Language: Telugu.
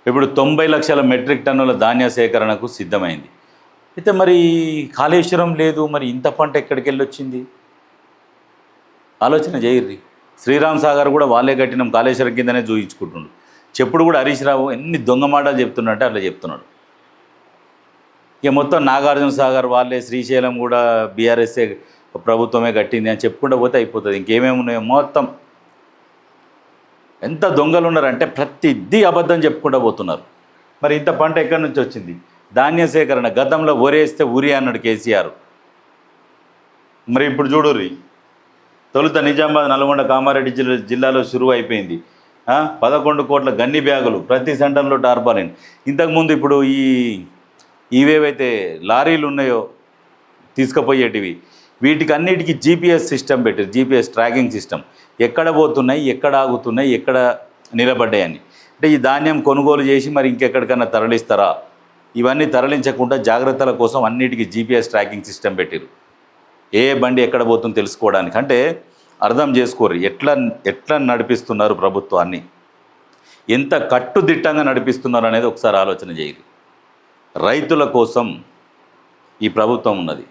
ఇప్పుడు 90 లక్షల మెట్రిక్ టన్నుల ధాన్య సేకరణకు సిద్ధమైంది. అయితే మరి కాళేశ్వరం లేదు, మరి ఇంత పంట ఎక్కడికి వెళ్ళొచ్చింది? ఆలోచన చేయర్రి. శ్రీరామ్ సాగర్ కూడా వాళ్ళే కట్టినాం, కాళేశ్వరం కిందనే చూయించుకుంటుండు. చెప్పుడు కూడా హరీష్ రావు ఎన్ని దొంగ మాటలు చెప్తున్నట్టే అట్లా చెప్తున్నాడు. ఇక మొత్తం నాగార్జున సాగర్ వాళ్ళే, శ్రీశైలం కూడా బీఆర్ఎస్ఏ ప్రభుత్వమే కట్టింది అని చెప్పుకుంటూ పోతే అయిపోతుంది. ఇంకేమేమి ఉన్నాయో మొత్తం. ఎంత దొంగలు ఉన్నారంటే ప్రతిదీ అబద్ధం చెప్పుకుంటూ పోతున్నారు. మరి ఇంత పంట ఎక్కడి నుంచి వచ్చింది? ధాన్య సేకరణ గతంలో ఒరేస్తే ఉరి అన్నాడు కేసీఆర్. మరి ఇప్పుడు చూడుర్రి, తొలుత నిజామాబాద్, నల్గొండ, కామారెడ్డి జిల్లాలో షురువు అయిపోయింది. 11 కోట్ల గన్ని బ్యాగులు, ప్రతి సెంటర్లో టార్పాలిన్. ఇంతకుముందు ఇప్పుడు ఇవేవైతే లారీలు ఉన్నాయో తీసుకుపోయేటివి, వీటికి అన్నిటికీ జీపీఎస్ సిస్టమ్ పెట్టారు, జీపీఎస్ ట్రాకింగ్ సిస్టమ్. ఎక్కడ పోతున్నాయి, ఎక్కడ ఆగుతున్నాయి, ఎక్కడ నిలబడ్డాయని. అంటే ఈ ధాన్యం కొనుగోలు చేసి మరి ఇంకెక్కడికన్నా తరలిస్తారా? ఇవన్నీ తరలించకుండా జాగ్రత్తల కోసం అన్నిటికీ జీపీఎస్ ట్రాకింగ్ సిస్టమ్ పెట్టారు, ఏ బండి ఎక్కడ పోతుందో తెలుసుకోవడానికి. అంటే అర్థం చేసుకోరు ఎట్లా నడిపిస్తున్నారు ప్రభుత్వాన్ని, ఎంత కట్టుదిట్టంగా నడిపిస్తున్నారు అనేది ఒకసారి ఆలోచన చేయరు. రైతుల కోసం ఈ ప్రభుత్వం ఉన్నది.